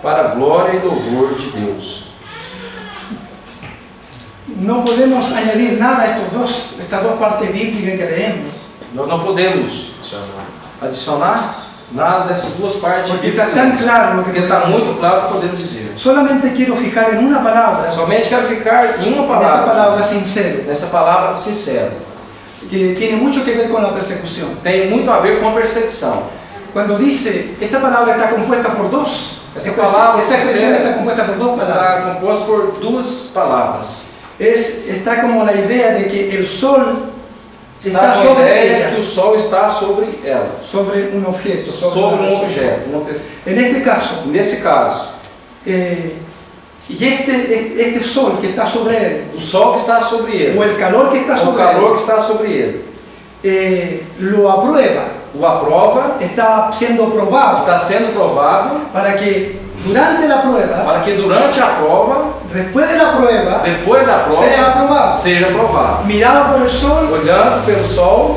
para a glória e louvor de Deus. No podemos añadir nada a estas dos partes bíblicas que leemos, Nós não podemos adicionar nada dessas duas partes, porque está tan claro lo que porque está podemos muito claro o que podemos dizer. Solamente quiero fijar en una palabra, Somente quero ficar em uma en esta palabra palavra, sincero, nessa palavra sincero. que tiene mucho que ver con la persecución. Tem muito a ver com a perseguição. Cuando dice, esta palabra está compuesta por dos, Essa palavra esta expresión sincera está compuesta por dos palabras. está composta por duas palavras. Está como la idea de que el sol Está está com a sobre ideia ella, que o sol está sobre ela, sobre un objeto, sobre una um persona. objeto. uma pessoa. En este caso, Nesse caso, y este sol que está sobre él, o sol que está sobre ele, o el calor que está o sobre calor que está sobre ele, él, lo aprueba, o aprova, está siendo probado está sendo provado, para que durante la prueba, para que durante a prova, después de la prueba, depois da prova, sea aprobado. seja aprovado. Mirado por el sol, Olhando pelo sol,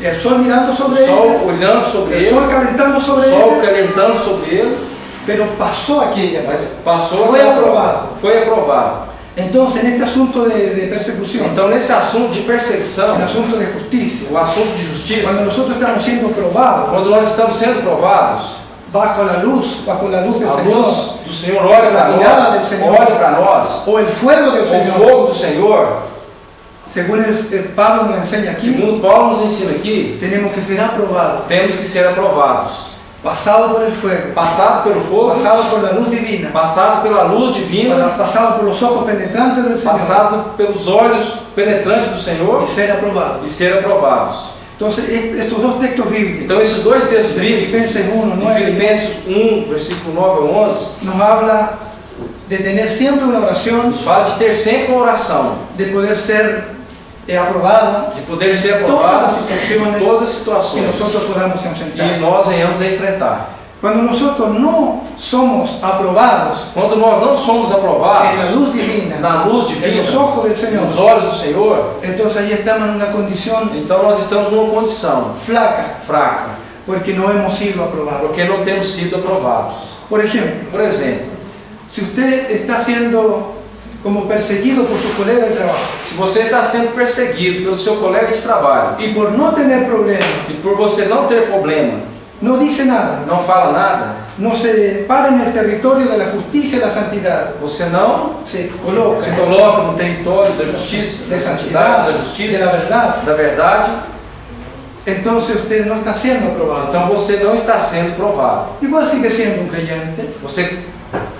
el sol mirando o sobre sol él, olhando sobre el ele, sol calentando o sobre sol él, calentando sobre ele, pero pasó aquella. mas passou Foi aquela aprovado. prova. Foi aprovado. Entonces, en este asunto de persecución, Então, nesse assunto de perseguição, el asunto de justicia, o assunto de justiça, cuando nosotros estamos siendo probados quando nós estamos sendo provados, bajo la luz del a Señor, luz do Senhor olha para A mirada del nós, Senhor. olha para nós, o el fuego del o Señor, fogo do Senhor, según el Pablo nos enseña aquí, segundo Paulo nos ensina aqui, tenemos que ser aprobados, temos que ser aprovados, pasados por el fuego, passado pelo fogo, pasados por la luz divina, passado pela luz divina, pasados por los ojos penetrantes del Señor passado pelos olhos penetrantes do Senhor y ser aprobados. e ser aprovados. Entonces, estos dos textos bíblicos, Então, esses dois textos de bíblicos, Filipenses 1, de 9, Filipenses 1, versículo 9 ao 11, nos habla de tener siempre una oración, nos fala de ter sempre uma oração, de poder ser aprobada de poder ser todas aprovado las situaciones em todas as que situações nosotros podamos que enfrentar. nós venhamos a enfrentar. Cuando nosotros no somos aprobados Quando nós não somos en la aprovados luz divina, na luz en divina, los ojos del Señor, nos olhos do Senhor, entonces ahí estamos en una condición então nós estamos numa condição flaca, fraca, porque no hemos sido aprobados. porque não temos sido aprovados. Por ejemplo, Por exemplo, si usted está siendo como perseguido por su colega de trabajo se você está sendo perseguido pelo seu colega de trabalho y por no tener problemas, e por você não ter problema, no dice nada, não fala nada, no se para en el territorio de la justicia y la santidad, você não se coloca se coloca no território da justiça, da de santidade, da de justiça, la verdad, da verdade, entonces usted no está siendo aprobado. então você não está sendo provado. Igual sigue siendo un creyente, Você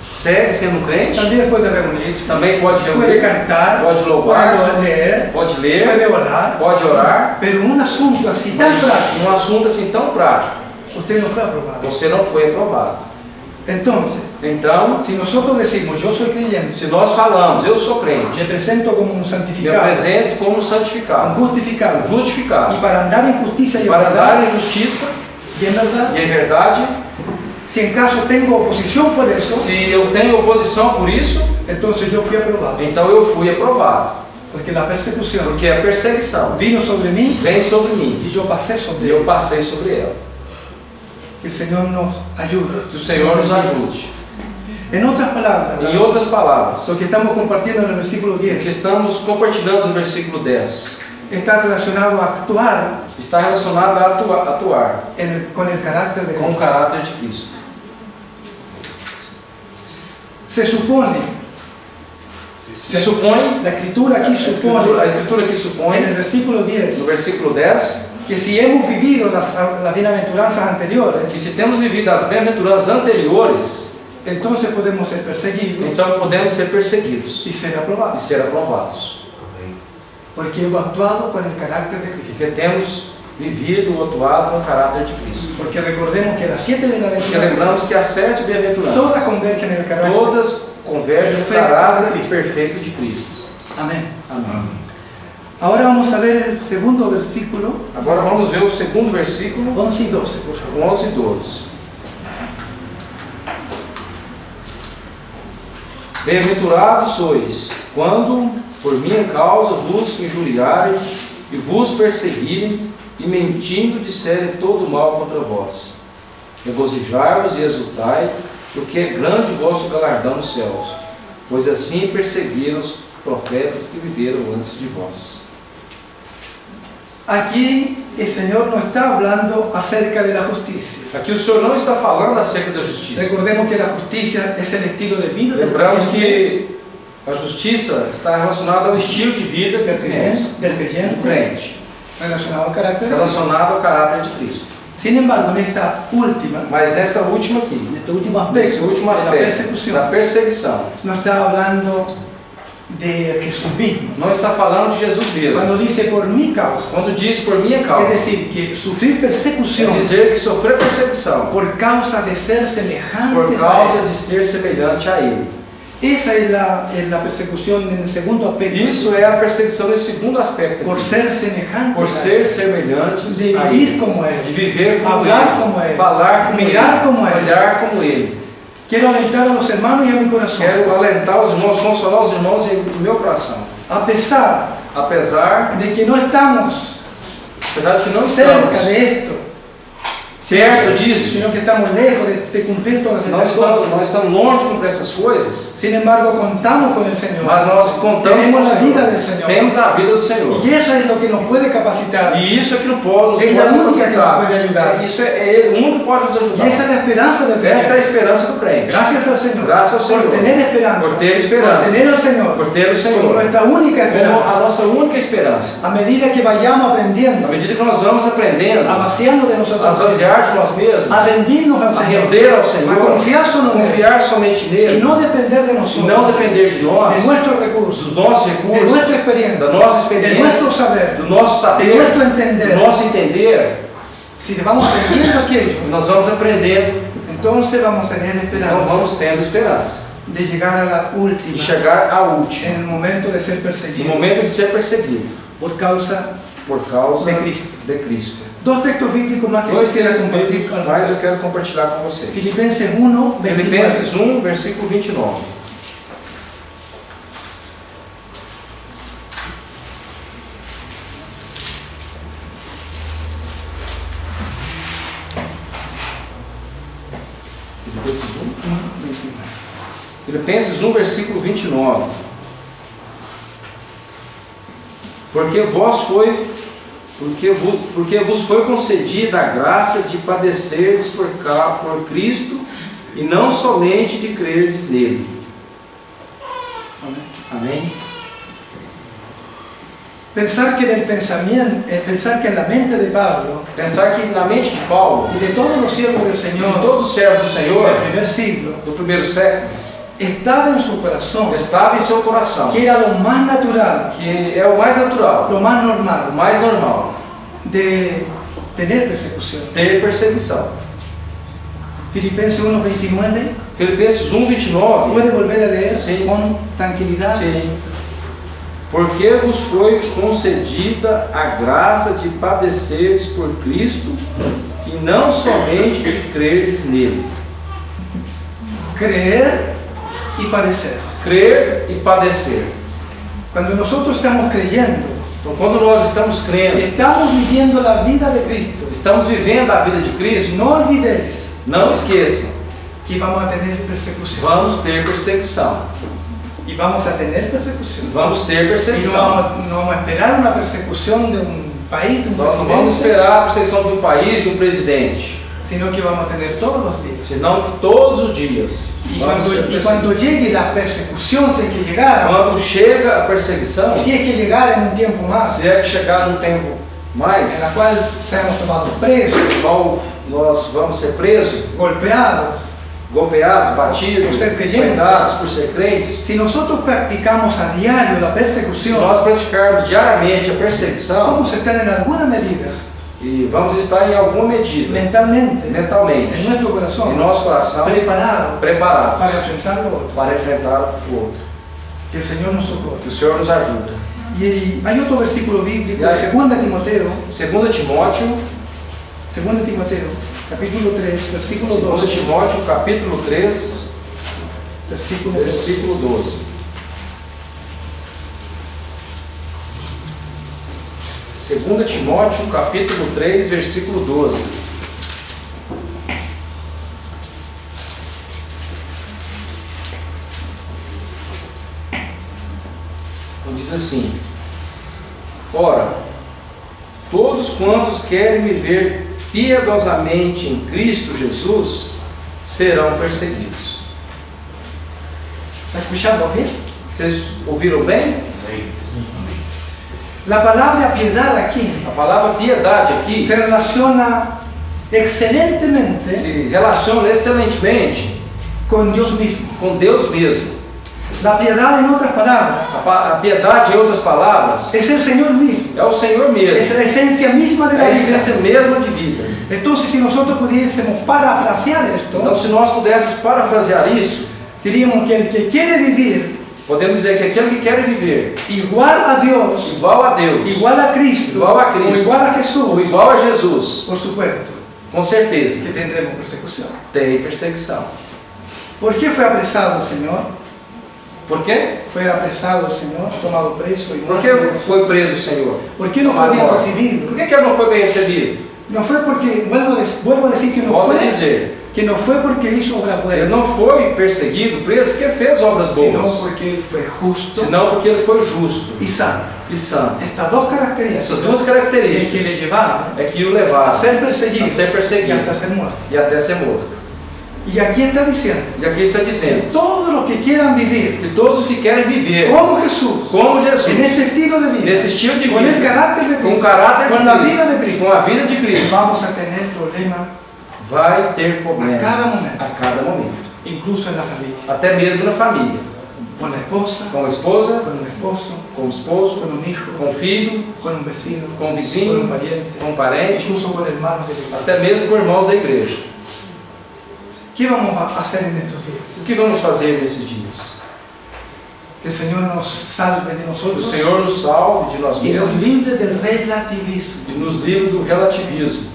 segue sendo crente, también puede reunirse, também pode puede reunir, cantar, pode louvar, puede leer, pode puede ler, orar, pode orar, pero un asunto así tan práctico, um assunto assim tão prático, usted no fue aprobado. você não foi aprovado. Entonces, Então, si nosotros decimos yo soy creyente, se nós falamos, eu sou me crente, presento como un me santificado, apresento como un santificado, justificado, y justificado, para andar en justicia y en para andar verdad, em justiça y en verdad, e em verdade. si en caso tengo oposición por eso, Se eu tenho oposição por isso, entonces yo fui aprobado, então eu fui aprovado, porque la persecución porque a perseguição vino sobre mí vem sobre mim y yo pasé e sobre eu él. passei sobre ela. Que el Señor nos ayude. Que o Senhor nos ajude. En otras palabras, Em outras palavras, lo que estamos compartiendo en el versículo o que 10 estamos compartilhando no versículo 10 está relacionado a actuar está relacionado a atuar con el carácter de com o Cristo. caráter de Cristo. Se supone, Se supõe, la escritura aquí a supone, Escritura aqui en el supõe, versículo no 10, versículo 10, que si hemos vivido las bienaventuranzas anteriores, que se temos vivido as bem-aventuranças anteriores, entonces podemos ser perseguidos então podemos ser perseguidos y ser e aprobados, ser aprovados. porque hemos actuado con el carácter de Cristo. Porque temos vivido ou atuado com o caráter de Cristo. Porque recordemos que las 7 Porque bienaventuranzas lembramos que as 7 bem-aventuranças, todas convergen en el carácter. todas convergem no caráter perfeito de Cristo. Amén. Amém. Ahora vamos a ver el segundo versículo, Agora vamos ver o segundo versículo, 11 y 12, por favor. 11 e 12. Bem-aventurados sois, quando por minha causa vos injuriarem e vos perseguirem e mentindo disserem todo mal contra vós. Regozijai-vos e exultai, porque é grande o vosso galardão nos céus, pois assim perseguiram os profetas que viveram antes de vós. Aquí el Señor nos está hablando acerca de la justicia. Aqui o Senhor não está falando acerca da justiça. Recordemos que la justicia es el estilo de vida del Lembramos creyente, que a justiça está relacionada ao estilo de vida del que temos, creyente, do crente, relacionado al carácter de Cristo. relacionado ao caráter de Cristo. Sin embargo, en esta última, Mas nessa última aqui, en este último nesse aspecto, último de la aspecto persecución, da perseguição, no está hablando de Jesús mismo. não está falando de Jesus mesmo. Cuando dice por mi causa, Quando diz por minha es causa, decir, que sufrir persecución quer dizer que sofrer perseguição por causa de ser por semejante a causa Él. de ser semelhante a Ele. Esa es la persecución en el segundo aspecto. Isso é a perseguição nesse segundo aspecto Por aqui. ser semejante Por a ser Él. semelhantes De a vivir Ele. como Él. De viver como Hablar Ele. como Él. Falar como Mirar Ele. como Él. Olhar como Ele. Quiero alentar a los hermanos y a mi corazón. Quero alentar os irmãos, consolar os irmãos em meu coração. A pesar Apesar de que no estamos de que não cerca estamos de esto, perto disso, sino que estamos lejos de cumplir todas nós estas cosas. estamos longe de cumprir essas coisas, Sin embargo, contamos con el Señor. mas nós contamos com Tenemos o la vida Senhor. del Señor. Temos a vida do Senhor. Y eso es lo que nos puede capacitar. E isso é que nos pode É a única que nos capacitar. pode ajudar. Isso é Ele, o único que pode nos Y ajudar. esa es la esperanza del Essa é a creyente. esperança do crente. Gracias al Señor. Graças ao Senhor. Por tener esperanza. Por ter esperança. Por tener al Señor. Por ter o Como Senhor. nuestra única Como a esperanza. nossa única esperança. A medida que vayamos À aprendiendo medida que nós vamos aprendendo a vaciarnos de nosotros a mismos, esvaziar de nós mesmos, a rendirnos al a Señor, render ao Senhor, a confiar solo en Él confiar somente y nele, no depender de e nosotros, não depender de nós, de nuestros recursos, dos nossos de recursos, nuestra experiencia, da nossa de experiência, nuestro saber, do nosso de saber, nuestro entender. do nosso entender. Si vamos aprendiendo aquello, Nós vamos aprendendo, entonces vamos a tener então esperanza vamos tendo esperança de llegar a la de última chegar ao último, en el momento de ser no perseguido momento de ser perseguido por causa por causa de Cristo. de Cristo. Dos textos bíblicos más que Dois quisiera textos compartir bíblicos, con mas eu quero compartilhar com vocês. Filipenses 1, 29. Filipenses 1, versículo 29. Filipenses 1, versículo 29. Porque vos foi concedida a graça de padecerdes por Cristo, e não somente de crerdes nele. Amém? Pensar que en la mente de Pablo Pensar que na mente de Paulo y de todos los siervos del e de Señor todos os servos do Senhor del primer siglo, do primeiro século, estaba en su corazón, estava em seu coração, que era lo más natural, que é o mais natural, lo más o normal, mais normal, de tener persecución. ter perseguição. Filipenses 1:29, Filipenses 1, 29. puede volver a leer Sí. con tranquilidad. Sim. Porque vos foi concedida a graça de padeceres por Cristo, e não somente de crerdes nele. Creer y padecer. Crer e padecer. Cuando nosotros estamos creyendo Então, quando nós estamos y crendo, estamos viviendo la vida de Cristo, estamos vivendo a vida de Cristo, no olvidéis não esqueçam, que vamos a tener persecución. vamos ter perseguição. Y vamos a tener persecución. Vamos ter Y no perseguição. no vamos a esperar una persecución de un país, de un Nós não vamos presidente, esperar a perseguição de um país, de um presidente, sino que vamos a tener todos los días. senão que todos os dias Y vamos ser perseguidos. cuando llegue la persecución, si es que llegara, Quando chega a perseguição, si es que llegara en un tiempo más, se é que chegar num tempo mais, en la cual seamos tomados presos, no qual nós vamos ser presos, golpeados, golpeados, batidos, Por ser crente. açoitados por ser crentes. si nosotros practicamos a diario la Se persecución, nós praticarmos diariamente a perseguição, vamos a estar en alguna medida, e vamos estar em alguma medida, mentalmente, mentalmente, en nuestro corazón, em nosso coração, preparados preparados para enfrentar lo otro. para enfrentar o outro. Que el Señor nos socorra. Que o Senhor nos ajuda. Y hay otro versículo bíblico, Ya. 2 Timoteo, 2 Timóteo, 2 Timoteo, capítulo 3, versículo 2 12. Timóteo, capítulo 3, Versículo 12. versículo 12. 2 Timóteo, capítulo 3, versículo 12. Então diz assim: ora, todos quantos querem viver piedosamente em Cristo Jesus serão perseguidos. ¿Está escuchando bien? Vocês ouviram bem? La palabra piedad aquí A palavra piedade aqui se relaciona excelentemente se relaciona excelentemente con Dios mismo. com Deus mesmo. La piedad, en otras palabras, A piedade, em outras palavras, es el Señor mismo, é o Senhor es mesmo. la esencia misma de É la a vida. essência mesma de vida. Entonces, si nosotros pudiésemos parafrasear Então, esto, se nós pudéssemos parafrasear isso, diríamos que el que quiere vivir podemos dizer que aquele que quer viver igual a Dios, igual a Deus, igual a Cristo, Igual a Cristo. o igual a ou Jesús, igual a Jesus, por supuesto, com certeza que tendremos persecución. tem perseguição. ¿Por qué fue apresado el Señor? Por quê? Fue apresado el Señor, tomado preso y Por muerto. que foi preso o Senhor? ¿Por qué no fue bien recibido? Por que ele não foi bem recebido? No fue porque, vuelvo a decir que no Volto a fue, dizer, que no fue porque hizo obras ele buenas, não foi perseguido, preso, porque ele fez obras sino boas, porque él fue justo senão porque ele foi justo y santo. e santo. Estas dos características Essas duas es que le características llevaron é que o a levaram ser perseguido a ser y perseguido hasta ser muerto. e até ser morto. Y aquí está diciendo E aqui está que dizendo todos los que quieran vivir que todos os que querem viver como Jesús, como Jesus, en este estilo de vida, nesse estilo de con el vida, carácter de com o Cristo, caráter con de la vida de Cristo, Cristo, com a vida de Cristo, vamos a tener problemas vai ter problema a cada momento, a cada momento, incluso en la familia, até mesmo na família, con la esposa, com a esposa, con un esposo, com o esposo, con un hijo, com o filho, con un vecino, com o con vizinho, un pariente, com o parente, incluso con hermanos de la iglesia. até mesmo com irmãos da igreja. ¿Qué vamos a hacer en estos días? O que vamos fazer nesses dias? Que el Señor nos salve de Que o nosotros Senhor nos salve de nós y nos mesmos libre del relativismo. e nos livre do relativismo.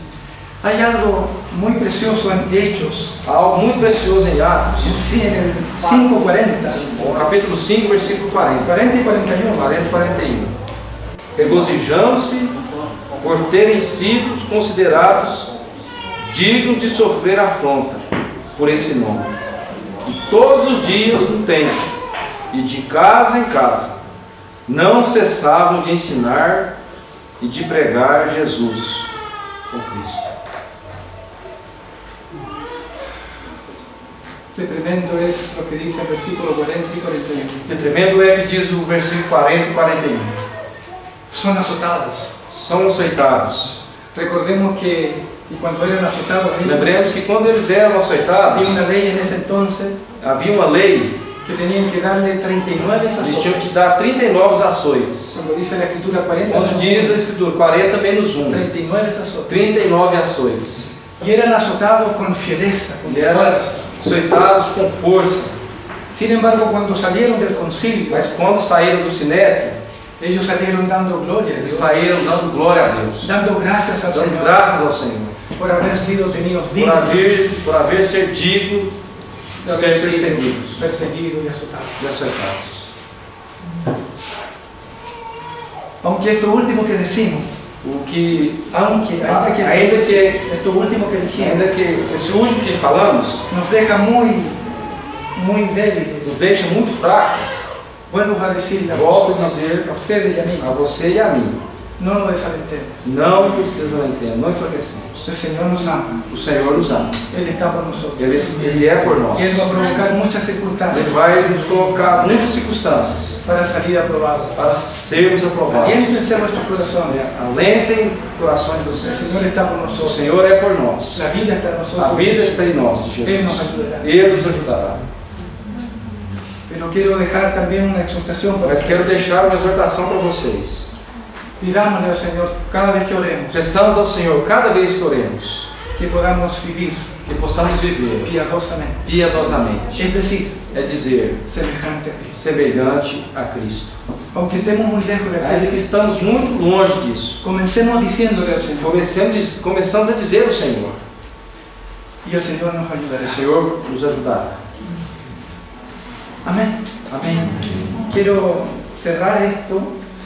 Hay algo muy precioso en Hechos, Há algo muito precioso em Atos, en el 5:40, no capítulo 5, versículo 40. 40 y 41. 40 e 41. Regozijando-se por terem sido considerados dignos de sofrer afronta por esse nome. E todos os dias no templo e de casa em casa não cessavam de ensinar e de pregar Jesus, o Cristo. Qué tremendo es lo que dice el versículo 40 y 41. Que tremendo é que diz o versículo 40 e 41. Son azotados. São açoitados. Recordemos que cuando eran azotados ellos, Lembremos que quando eles eram açoitados, había una ley en ese entonces havia uma lei. que tenían que darle 39 Eles tinham azotes. que dar 39 açoites. Cuando dice la escritura 40, Quando diz a Escritura 40 menos 1, 39 azotes. 39 açoites. Y eran azotados con fiereza, con E eram fuerza. açoitados com força. Sin embargo, cuando salieron del concilio, Mas quando saíram do sinédrio, ellos salieron dando gloria a eles Dios, saíram dando glória a Deus, dando gracias al dando Señor graças ao Senhor, por haber sido tenidos por dignos, haver ser digno de de ser haber sido perseguidos perseguidos y azotados. e açoitados. Aunque esto último que decimos, O que, ainda que esto último que dijimos ainda que esse último que falamos nos deja muy nos débiles, deixa muito fraco, vuelvo a decirle volto a dizer a ustedes y a mí, a você e a mim, no nos desalentemos. não nos desalentemos, não enfraquecemos. El Señor nos ama, O Senhor nos ama. Él está por nosotros. Ele é por nós. Y Él va a provocar muchas circunstancias Ele vai nos colocar muitas circunstâncias para salir aprobados. para sermos aprovados. Aliéntense vuestros corazones. Alentem o coração de El vocês. Señor está por O nosotros. Senhor é por nós. La vida está en nosotros. A vida está em nós, de Ele nos Jesus. ajudará. Ele nos ajudará. Pero quiero dejar también una exhortación para Mas quero ustedes. deixar uma exortação para vocês. Pidámosle al Señor cada vez que oremos Peçamos ao Senhor, cada vez que oremos, que podamos vivir que possamos viver piadosamente. piedosamente. Es decir, É dizer, semejante a Cristo. semelhante a Cristo. Aunque estemos muy lejos de Ainda que aquí, estamos muito longe disso, comencemos diciéndole al Señor. começamos a dizer ao Senhor. Y el Señor nos ayudará. O Senhor nos ajudará. Amén. Amém. Quiero cerrar esta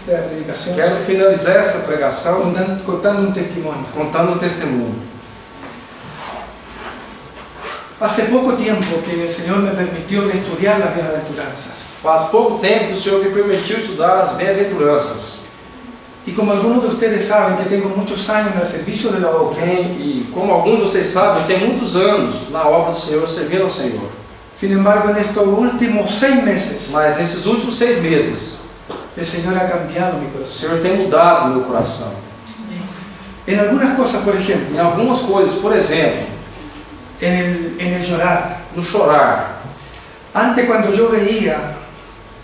predicación, Quero finalizar essa pregação contando un testimonio. contando um testemunho. Hace poco tiempo que el Señor me permitió estudiar las bienaventuranzas. Faz pouco tempo que o Senhor me permitiu estudar as bem-aventuranças. Y como algunos de ustedes saben que tengo muchos años en el servicio de la obra, E como alguns de vocês sabem, eu tenho muitos anos na obra do Senhor, servindo ao Senhor. sin embargo, en estos últimos 6 meses, Mas nesses últimos 6 meses, el Señor ha cambiado mi o corazón. Senhor tem mudado o meu coração. En algunas cosas, por ejemplo, Em algumas coisas, por exemplo, en el llorar. no chorar. Antes, cuando yo veía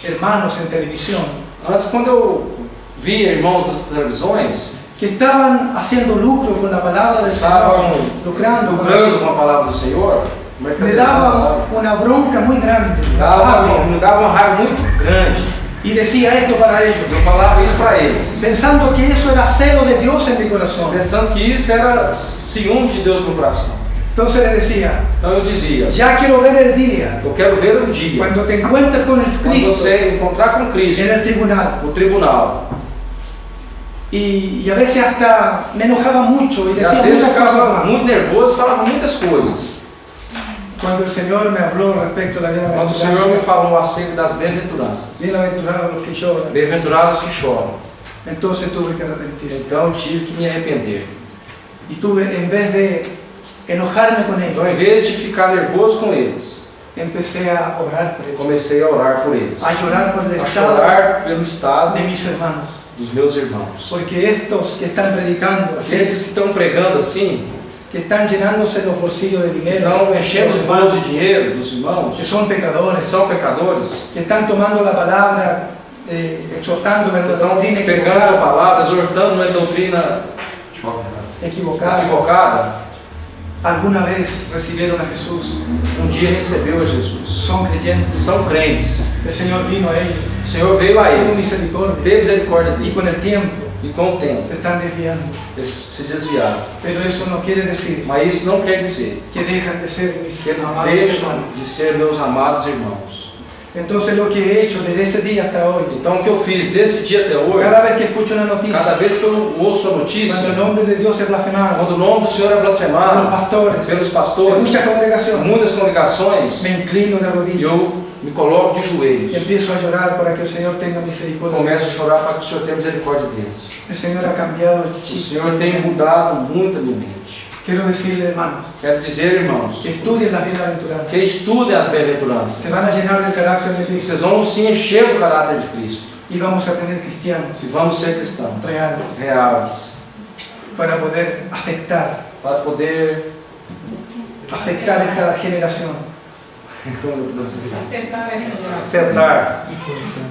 hermanos en televisión Antes, quando eu via irmãos das televisões, que estaban haciendo lucro con la palabra del estavam Señor, lucrando lucrando com a palavra do Senhor, me daba una bronca muy grande, me dava uma raiva muito grande. y decía esto para ellos, Eu falava isso para eles, pensando que eso era celo de Dios en mi corazón. pensando que isso era ciúme de Deus no coração. Entonces le decía, Então eu dizia, ya quiero ver el día eu quero ver um dia, cuando te encuentres con el quando Cristo você encontrar com Cristo en el tribunal. no tribunal. Y a veces hasta me enojaba mucho y E decía às vezes eu muchas cosas ficava más. muito nervoso e falava muitas coisas. Cuando el Señor me habló respecto a la Quando o Senhor me bienaventuranza, falou acerca das bem-aventuranças, bienaventurados los que lloran, bem-aventurados que choram, entonces tuve que arrepentir. então eu tive que me arrepender. Y tuve, en vez de enojarme con Então, ellos, em vez de ficar nervoso com eles, empecé a orar por ellos, comecei a orar por eles, a llorar por el a estado chorar pelo estado de mis hermanos. dos meus irmãos. Porque estos que están predicando, Assim, esses que estão pregando assim, que están llenándose los bolsillos de dinero, estão enchendo os bolsos de dinheiro dos irmãos, que son que pecadores, são pecadores, que están tomando la palabra, exhortando la estão doctrina pegando a palavra, exortando uma doutrina equivocada, equivocada. alguna vez recibieron a Jesús, dia recebeu a Jesus. son creyentes. São crentes. El Señor vino a ellos O Senhor veio a con eles, misericordia teve misericórdia y deles. con el tiempo E com o tempo, se están desviando. eles se desviaram. Pero eso no quiere decir Mas isso não quer dizer que dejan de ser mis que eles amados deixam hermanos. de ser meus amados irmãos. Entonces lo que he hecho desde ese día hasta hoy, Então o que eu fiz desse dia até hoje, cada vez que escucho una cada noticia, vez que eu ouço a cuando notícia, el nombre de Dios es blasfemado, quando o nome do Senhor é por los blasfemado pastores, pelos en pastores, muchas em congregaciones, muitas congregações, me inclino de rodillas eu me coloco de joelhos. y empiezo a llorar para que el Señor tenga Eu misericordia. começo a chorar para que o Senhor tenha misericórdia deles. El Señor ha cambiado el O chip. Senhor tem mudado muito a minha mente. Quiero decirle, hermanos, Quero dizer, irmãos, que estudien las bienaventuranzas. que estudem as Se bem-aventuranças. van a llenar del carácter de Cristo Vocês vão se encher do caráter de Cristo. y vamos a tener cristianos E vamos ser cristãos reales reais, para poder afectar para poder esta generación. afetar,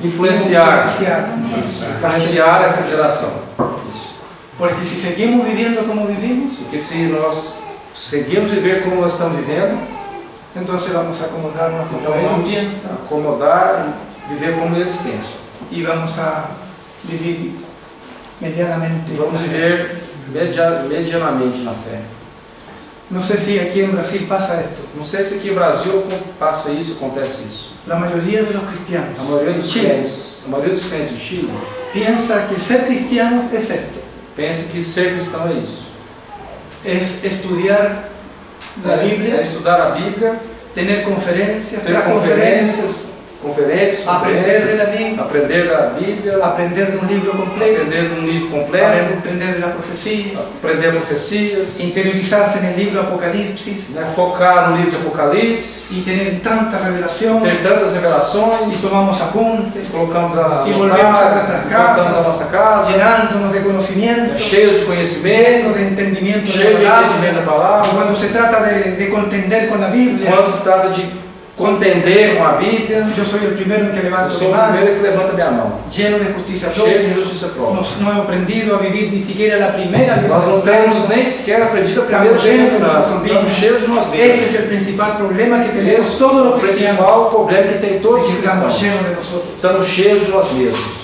influenciar essa geração. Isso. Porque si seguimos viviendo como vivimos, Porque se nós seguirmos viver como nós estamos vivendo, entonces vamos a acomodarnos então como ellos vamos piensan acomodar e viver como eles pensam. y vamos a vivir medianamente. Vamos viver medianamente na fé. No sé si aquí en Brasil pasa esto. Não sei se aqui no Brasil passa isso, acontece isso. La mayoría de los cristianos A maioria dos Chile crentes, em Chile, piensa que ser cristiano es esto, pensa que ser cristão é isso. es estudiar la É Biblia, estudar a Bíblia, tener conferencias, ter dar conferências, aprender de la Biblia, aprender da Bíblia, aprender de un libro completo, aprender de um livro completo, aprender de la profecía, aprender profecias, interiorizarse en el libro Apocalipsis né, focar no livro de Apocalipse, y tener tanta revelación ter tantas y revelações, tomamos apuntes, colocamos a E volvemos a nuestras casas, voltamos à nossa casa, llenándonos de conocimiento, cheios de conhecimento, llenos de entendimiento de cheio de la entendimento da palabra. Y palavra. cuando se trata de contender con la Biblia, Quando se trata de contender com a Bíblia, yo soy el primero en que eu levanto sou mi o mano, primeiro que levanta minha mão, lleno de justicia cheio de propia. justiça própria. No he aprendido a vivir ni siquiera la primera Nós não temos bienaventuranza. nem sequer aprendido a primeira Estamos cheios de bem-aventurança. nossos Estamos cheios de nós Este mesmos. es el principal problema que tenemos Esse todos é o los cristianos, principal problema que tem todos de os que estamos cristãos. llenos de nosotros. Estamos cheios de nós mesmos.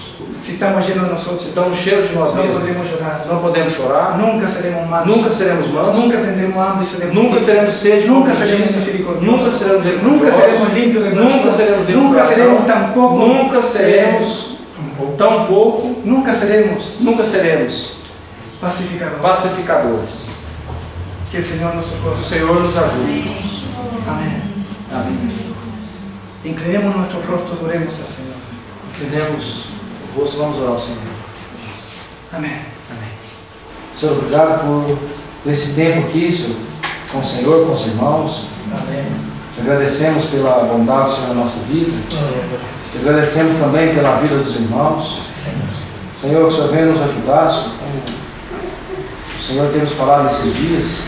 Si estamos llenos de nosotros, Estamos cheios de nós no mesmos. podremos llorar, Não podemos chorar, nunca seremos mansos, nunca seremos mansos, nunca tendremos hambre y seremos nunca justos. teremos sede, Nunca seremos misericordiosos. nunca seremos Nunca seremos limpios de nunca corazón. seremos limpios de Nunca coração, seremos tampoco nunca seremos tampouco, nunca seremos pacificadores. pacificadores. Que el Señor nos Que o socorra. Senhor nos ajude, irmãos. Amén. Amém. Inclinemos nuestros rostros, oremos al Señor. Entendemos o rosto, vamos orar ao Senhor. Amén. Amém. Senhor, obrigado por esse tempo aqui, Senhor, com o Senhor, com os irmãos. Amén. Te agradecemos pela bondade do Senhor na nossa vida. Te agradecemos também pela vida dos irmãos. Senhor, que o Senhor venha nos ajudar, Senhor, como o Senhor tem nos falado nesses dias,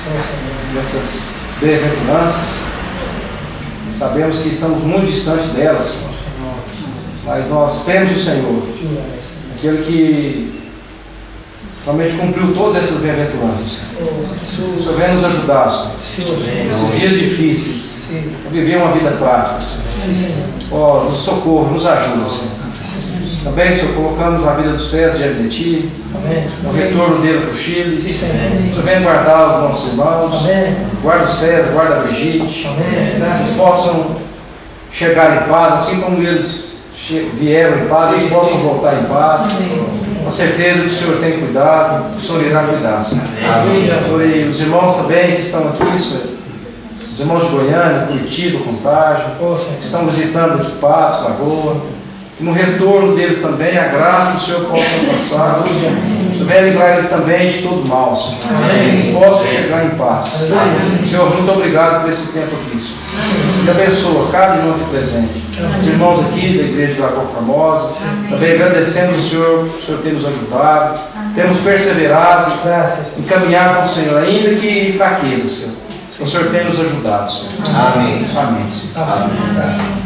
dessas bem-aventuranças. Sabemos que estamos muito distantes delas, Senhor. Mas nós temos o Senhor, aquele que realmente cumpriu todas essas bem-aventuranças. O Senhor venha nos ajudar, Senhor, nesses dias difíceis, a viver uma vida prática, Senhor. Ó, nos socorro, nos ajuda, Senhor. Também, Senhor, colocamos a vida do César diante de Ti, o retorno dele para o Chile. O Senhor venha guardar os nossos irmãos, guarda o César, guarda a Brigitte, que eles possam chegar em paz, assim como eles vieram em paz, eles possam voltar em paz, com certeza que o Senhor tem cuidado, o Senhor irá cuidar, Senhor. Senhor, e os irmãos também que estão aqui, Senhor, os irmãos de Goiânia, Curitiba, Contagem, que estão visitando aqui Patos, Lagoa, e no retorno deles também, a graça do Senhor possa alcançar. O Senhor venha livrar eles também de todo mal, Senhor. Que eles possam chegar em paz. Senhor, muito obrigado por esse tempo aqui, Senhor. E abençoa cada irmão aqui presente. Os irmãos aqui da Igreja de Lagoa Formosa, também agradecendo o Senhor ter nos ajudado. Temos perseverado em caminhar com o Senhor, ainda que fraqueza, Senhor. O Senhor tem nos ajudado, Senhor. Amém. Amém, Senhor. Amém.